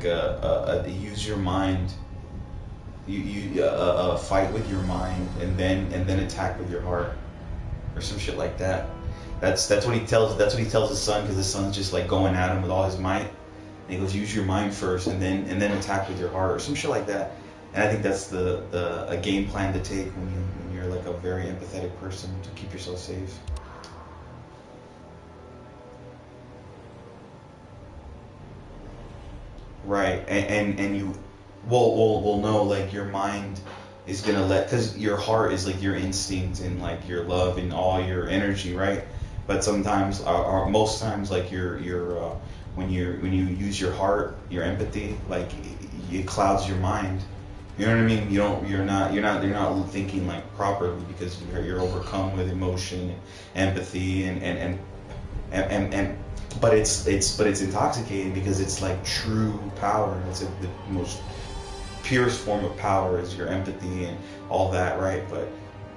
like use your mind. You fight with your mind and then attack with your heart, or some shit like that. That's what he tells. That's what he tells his son, because his son's just like going at him with all his might. And he goes, use your mind first, and then attack with your heart, or some shit like that. And I think that's a game plan to take when you're like a very empathetic person, to keep yourself safe. Right, and you, well, no, like your mind is gonna because your heart is like your instinct and like your love and all your energy, right? But sometimes, or most times, like when you use your heart, your empathy, like it clouds your mind. You know what I mean? You're not thinking like properly, because you're overcome with emotion, empathy, and but it's intoxicating, because it's like true power. It's like the most purest form of power is your empathy and all that, right? But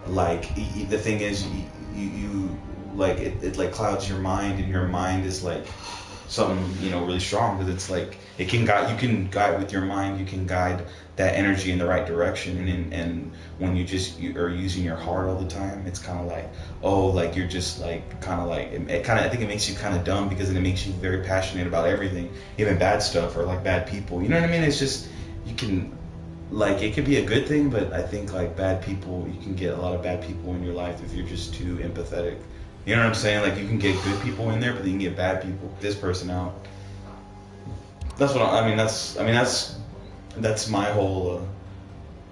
like the thing is, you like it like clouds your mind, and your mind is like something, really strong, because it's like you can guide with your mind, you can guide that energy in the right direction. And when you are using your heart all the time, it's kind of like, oh, like you're just like kind of like it kind of, I think it makes you kind of dumb, because then it makes you very passionate about everything, even bad stuff or like bad people. You know what I mean? It's just, you can, like, it could be a good thing, but I think like bad people, you can get a lot of bad people in your life if you're just too empathetic. You know what I'm saying? Like, you can get good people in there, but then you can get bad people. This person out. That's what I mean. That's my whole.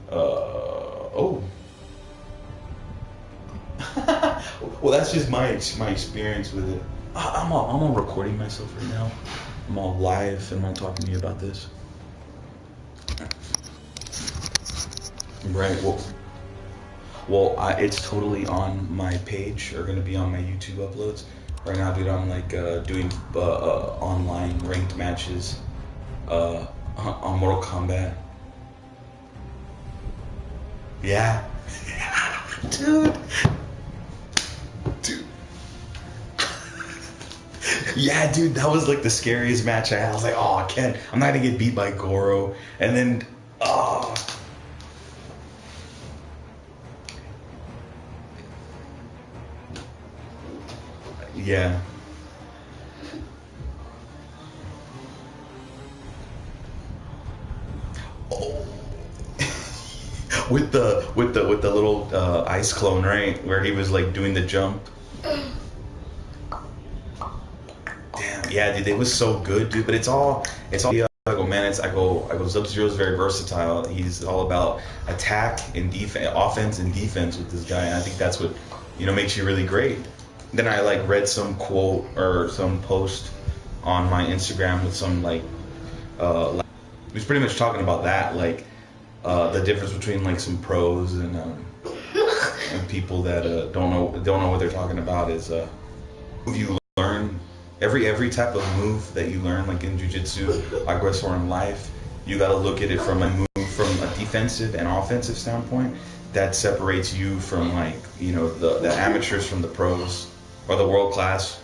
Oh. Well, that's just my experience with it. I'm all recording myself right now. I'm all live, and I'm talking to you about this. Right. Well, it's totally on my page, or gonna be on my YouTube uploads. Right now, dude, I'm like doing online ranked matches on Mortal Kombat. Yeah. Dude. Yeah, dude, that was like the scariest match I had. I was like, oh, I'm not gonna get beat by Goro. And then, oh. Yeah. Oh. with the little ice clone, right? Where he was like doing the jump. Damn, yeah, dude, it was so good, dude. But it's all. I go, man. I go. Sub-Zero's very versatile. He's all about attack and defense, offense and defense with this guy, and I think that's what makes you really great. Then I like read some quote or some post on my Instagram with some like he was pretty much talking about that, like the difference between like some pros and people that don't know what they're talking about is you learn every type of move that you learn, like in jiu-jitsu, I guess, or in life, you got to look at it from a defensive and offensive standpoint. That separates you from like the amateurs from the pros, or the world class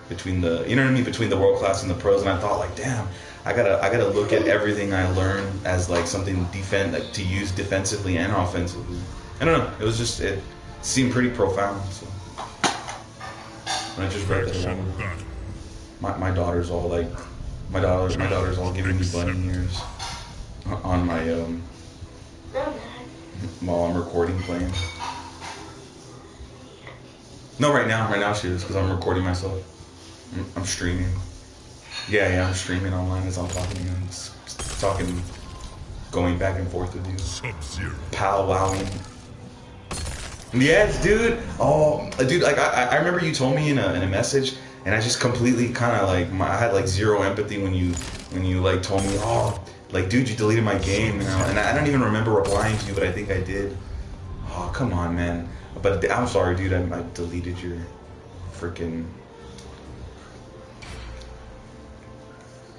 between the between the world class and the pros. And I thought, like, damn, I gotta look at everything I learn as like something to use defensively and offensively. I don't know, it seemed pretty profound. So when I just read that, my daughter's all like, my daughter's all giving me bunny ears on my while I'm recording playing. No, right now she is, because I'm recording myself. I'm streaming. Yeah, I'm streaming online as I'm talking to you. I'm talking, going back and forth with you. Sub-Zero. Pow-wowing. Yes, dude. Oh, dude, like I remember you told me in a message, and I just completely kind of like, I had like zero empathy when you like told me, oh, like, dude, you deleted my game, and I don't even remember replying to you, but I think I did. Oh, come on, man. But I'm sorry, dude, I deleted your freaking...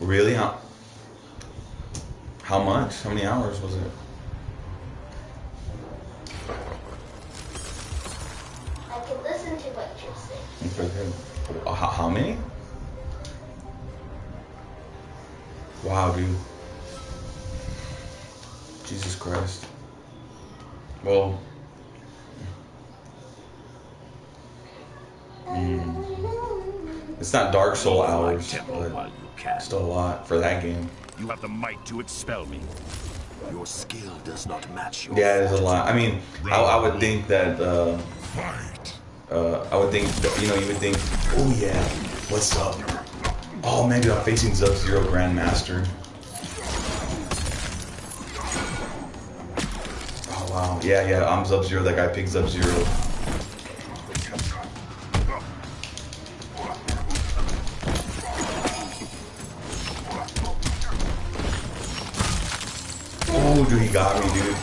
Really? How much? How many hours was it? I can listen to what you're saying. Okay. How many? Wow, dude. Jesus Christ. Well. It's not Dark Soul hours, but still a lot for that game. You have the might to expel me. Your skill does not match your Yeah, it's a lot. I mean, I would think that, I would think, that, you would think, oh yeah, what's up? Oh, maybe I'm facing Sub-Zero Grandmaster. Oh wow, yeah, I'm Sub-Zero, that guy picked Sub-Zero. Oh, dude, he got me, dude.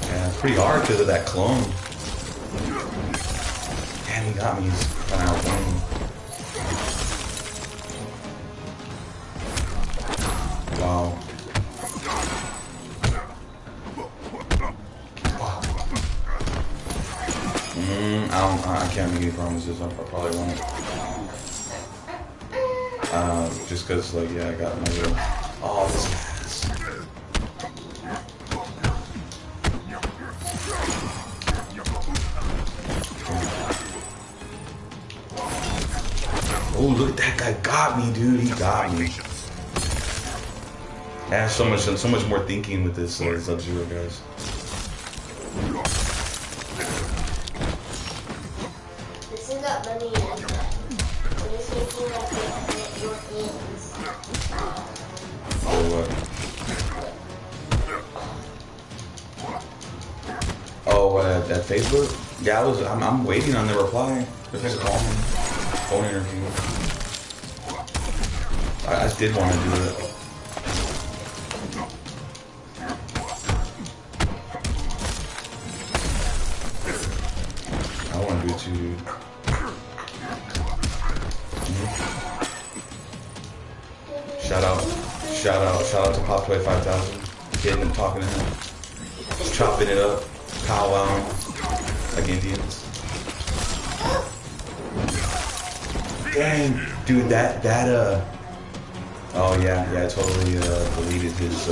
Yeah, it's pretty hard because of that clone. Damn, he got me. He's kind of outplaying me. Wow. I can't make any promises. I probably won't. Just because, like, yeah, I got my little... Oh, this ass. Oh, look at that guy. Got me, dude. He got me. I have so much more thinking with this Sub-Zero, guys. This has got money in it. I'm just making like this your hands. For what? Oh, at Facebook? Yeah, I'm waiting on the reply. They're supposed to call me. Phone interview. I did want to do it. I want to do it too, dude. Shout out to Pop Toy 5000. Getting him, talking to him, chopping it up, powwowing like Indians. Dang, dude, oh yeah, I totally deleted his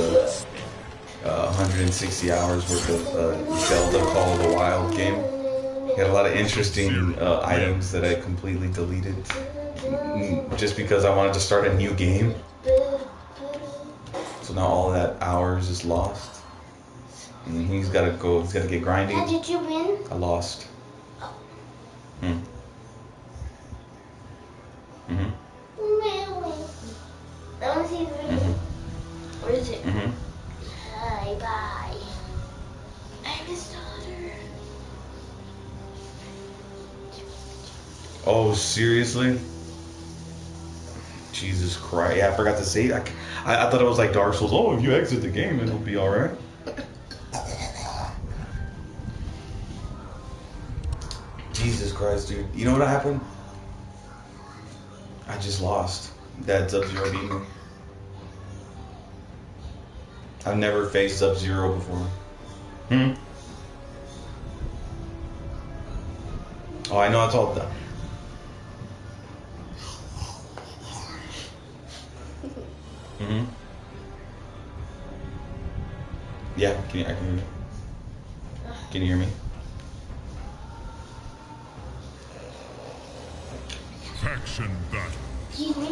160 hours worth of Zelda Call of the Wild game. He had a lot of interesting items that I completely deleted just because I wanted to start a new game. So now all that hours is lost. And he's got to get grinding. How did you win? I lost. Hmm. Mhm. That one's even. Where is it? Mhm. Bye. I'm his daughter. Oh, seriously? Jesus Christ. Yeah, I forgot to say. I thought it was like Dark Souls. Oh, if you exit the game, it'll be alright. Jesus Christ, dude. You know what happened? I just lost. That Sub-Zero beat me. I've never faced Sub-Zero before. Oh, I know it's all done. Yeah, I can hear you. Can you hear me? Faction battle. Excuse me?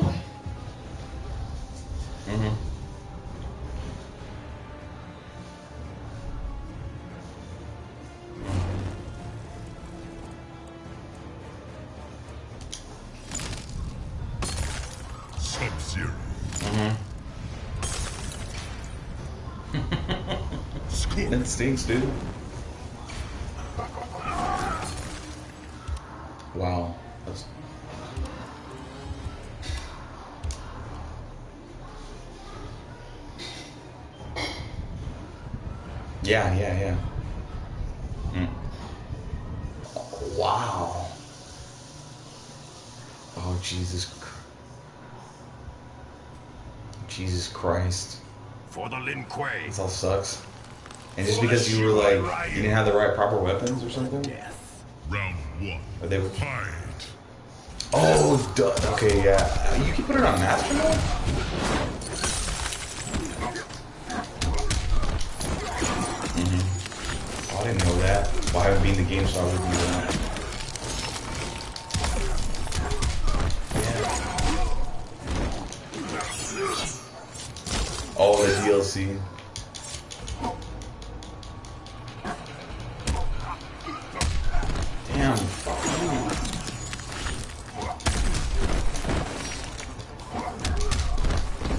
Sub-Zero. That stinks, dude. Wow. Yeah. Oh, wow. Oh, Jesus Christ. For the Lin Kuei. This all sucks. And just because you were like, you didn't have the right proper weapons or something? Round one. Or they... Fight. Oh, duh. Okay, yeah. You can put it on master mode? Oh, I didn't know that. Well, I haven't been in the game, so I wouldn't know that. Yeah. Oh, the DLC. Damn, fuck you.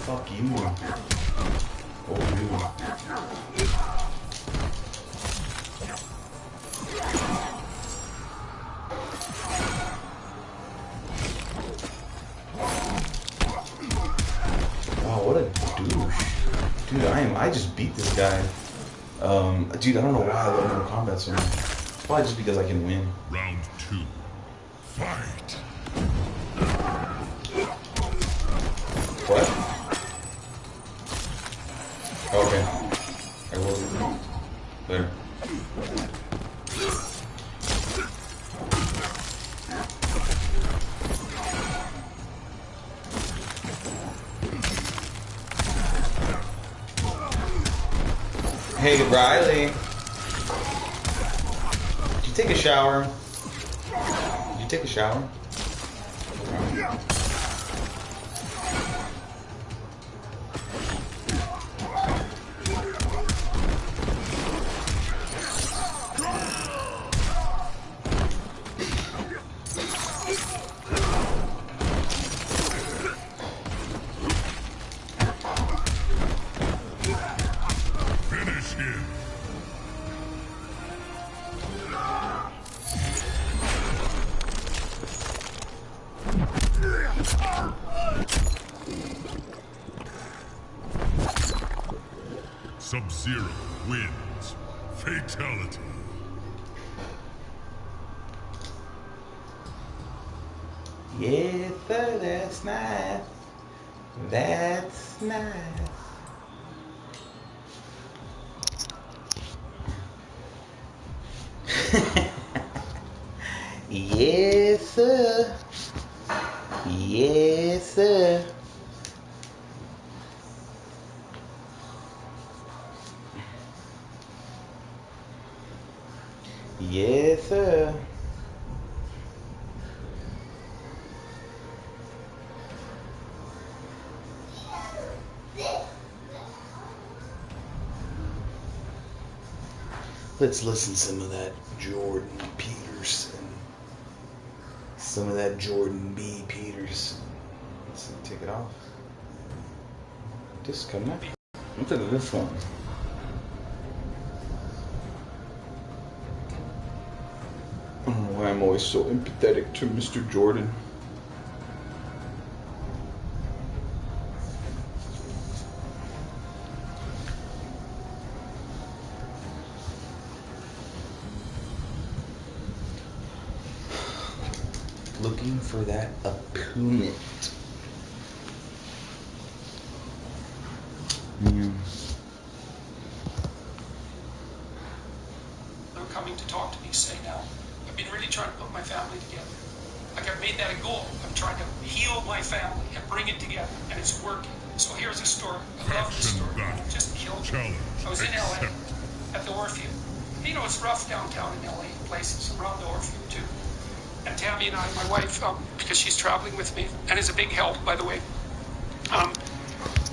Fuck you. Oh, dude. Wow, what a douche. Dude, I just beat this guy. Dude, I don't know why I love Mortal Kombat so much. Probably just because I can win. Round 2. Fight. What? Okay. I will. There. Hey, Riley. Did you take a shower? Did you take a shower? Sub-Zero wins. Fatality. Yes, sir, that's nice. That's nice. Yes, sir. Yes, sir. Yes, sir. Let's listen to some of that Jordan Peterson. Some of that Jordan B. Peterson. Let's see, take it off. Disconnect. Look at this one. I don't know why I'm always so empathetic to Mr. Jordan. Looking for that opponent. They're coming to talk to me, say now. I've been really trying to put my family together. Like I've made that a goal. I'm trying to heal my family and bring it together, and it's working. So here's a story. I love this story. It just killed me. I was in LA at the Orpheum. You know, it's rough downtown in LA, places around the Orpheum too. And Tammy and I, my wife, because she's traveling with me, and is a big help, by the way,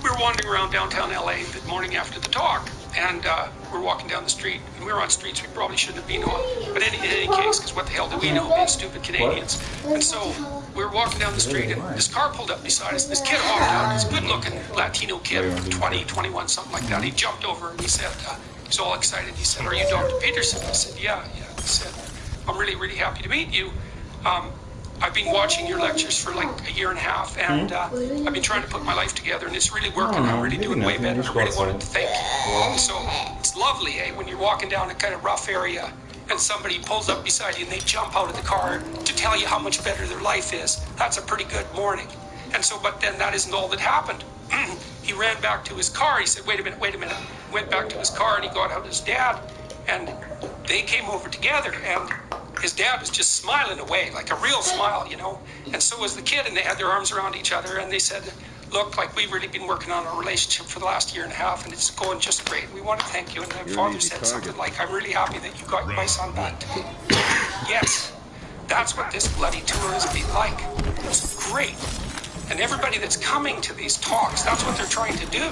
we were wandering around downtown LA the morning after the talk, and we're walking down the street, and we were on streets we probably shouldn't have been on. But in any case, because what the hell do we know, being stupid Canadians? And so we were walking down the street, and this car pulled up beside us, and this kid hopped out, this good-looking Latino kid, 20, 21, something like that. He jumped over, and he said, he's all excited, he said, "Are you Dr. Peterson?" I said, yeah. He said, "I'm really, really happy to meet you. I've been watching your lectures for like a year and a half, and I've been trying to put my life together, and it's really working. I'm really doing way better. I really wanted to thank you." So it's lovely, when you're walking down a kind of rough area, and somebody pulls up beside you, and they jump out of the car to tell you how much better their life is. That's a pretty good morning. And so, but then that isn't all that happened. He ran back to his car. He said, wait a minute. Went back to his car, and he got out his dad, and they came over together, and his dad was just smiling away, like a real smile, you know. And so was the kid, and they had their arms around each other, and they said, look, like we've really been working on our relationship for the last year and a half, and it's going just great. We want to thank you. And my father said something like, I'm really happy that you got my son back to me. Yes, that's what this bloody tour has been like. It's great. And everybody that's coming to these talks, that's what they're trying to do.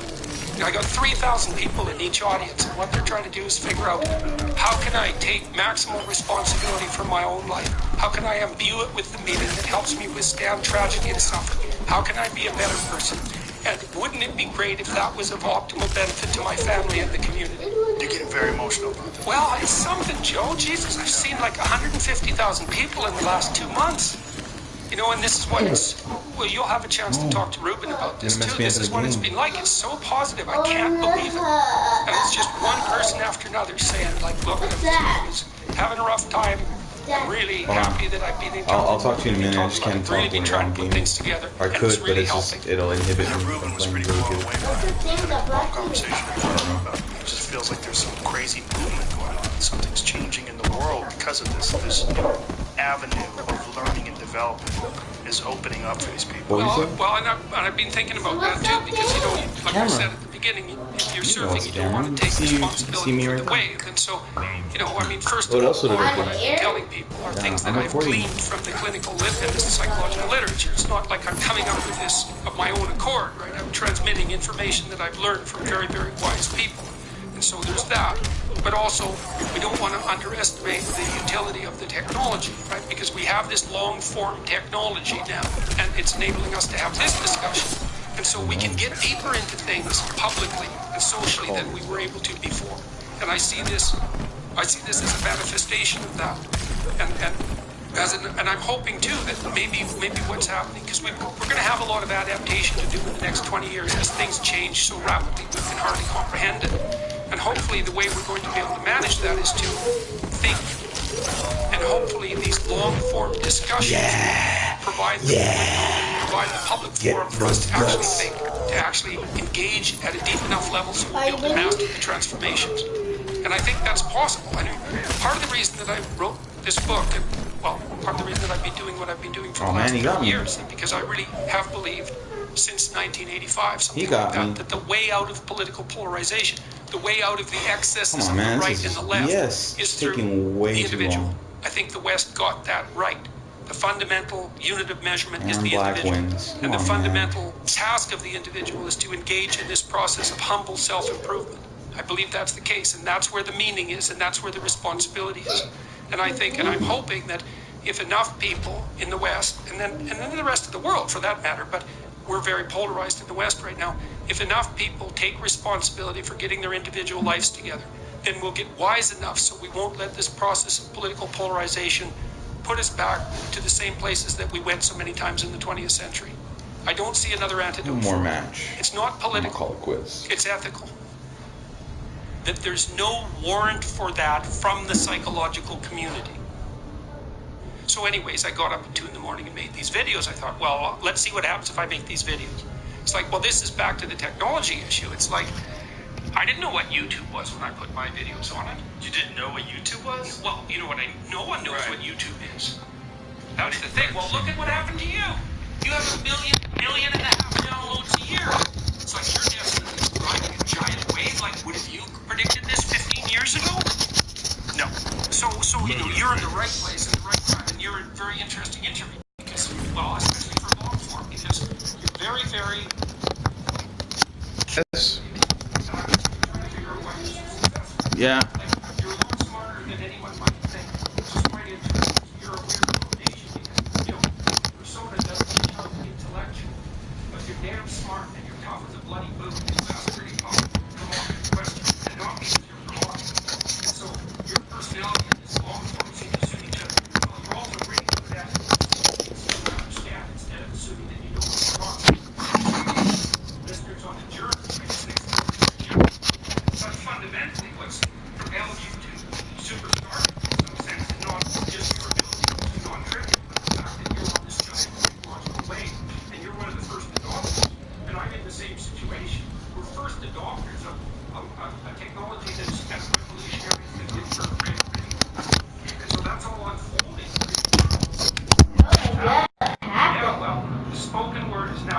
You know, I got 3,000 people in each audience, and what they're trying to do is figure out, how can I take maximal responsibility for my own life? How can I imbue it with the meaning that helps me withstand tragedy and suffering? How can I be a better person? And wouldn't it be great if that was of optimal benefit to my family and the community? You're getting very emotional about that. Well, it's something, Joe. Jesus, I've seen like 150,000 people in the last 2 months. You know, and this is what it's... Well, you'll have a chance to talk to Ruben about this too. This is what it's been like. It's so positive. I can't believe it. And it's just one person after another saying, like, look, I was having a rough time. I'm really happy that I've been able I'll talk to you in a minute. I just can't talk really when been you're trying on to put game. things together. I and could, it's but really it's just, helping. it'll inhibit me Ruben from was playing pretty really blown good. away by What's the thing the about conversation. It just feels like there's some crazy movement going on. Something's changing in the world because of this. This avenue of learning and development is opening up for these people. What was it? Well, and I've been thinking about that too, because, you know, like I said at the beginning, if you're surfing, you don't want to take responsibility for the wave. And so, you know, I mean, first of all, else would what have I'm been? telling people are things that I'm I've recording. gleaned from the clinical and the psychological literature. It's not like I'm coming up with this of my own accord, right? I'm transmitting information that I've learned from very, very wise people. And so there's that. But also, we don't want to underestimate the utility of the technology, right? Because we have this long-form technology now, and it's enabling us to have this discussion. And so we can get deeper into things publicly and socially than we were able to before. And I see this as a manifestation of that. And I'm hoping too that maybe what's happening, because we're going to have a lot of adaptation to do in the next 20 years as things change so rapidly we can hardly comprehend it. And hopefully the way we're going to be able to manage that is to think. And hopefully these long-form discussions provide the public forum for us to actually think, to actually engage at a deep enough level so we'll be able to master the transformations. And I think that's possible. I mean, part of the reason that I wrote this book, and well, part of the reason that I've been doing what I've been doing for the last 30 years, is because I really have believed since 1985, something like that, that the way out of political polarization, the way out of the excesses of the right and the left is through the individual. I think the West got that right. The fundamental unit of measurement is the individual. And the fundamental task of the individual is to engage in this process of humble self-improvement. I believe that's the case, and that's where the meaning is, and that's where the responsibility is. And I think, and I'm hoping that if enough people in the West, and then in the rest of the world for that matter, but we're very polarized in the West right now, if enough people take responsibility for getting their individual lives together, then we'll get wise enough so we won't let this process of political polarization put us back to the same places that we went so many times in the 20th century. I don't see another antidote. One more match. It's not political. Call it quits. It's ethical. That there's no warrant for that from the psychological community. So anyways, I got up at 2 in the morning and made these videos. I thought, well, let's see what happens if I make these videos. It's like, well, this is back to the technology issue. It's like, I didn't know what YouTube was when I put my videos on it. You didn't know what YouTube was? Well, you know what? No one knows what YouTube is. That's the thing. Well, look at what happened to you. You have 1.5 million downloads a year. It's like you're definitely riding a giant wave. Like, would have you predicted this 15 years ago? No. So you know, you're in the right place at the right time, and you're a very interesting interview because, well, especially for long form, because you're very, very. Yes. Yeah. You're a lot smarter than anyone might think, which is quite interesting. You're a weird combination because, you know, your persona doesn't sound intellectual, but you're damn smart and you're tough as a bloody boot. That's pretty provocative question, and not because you're provocative. And so your personality and this long form seem to suit each other. Well, you're also really good at it. So you understand instead of assuming that you don't know what's wrong. Listeners on the journey, but fundamentally, what's propelled you to superstar in some sense is not just your ability, which is non-trivial, but the fact that you're on this giant technological wave, and you're one of the first adopters. And I'm spoken word is now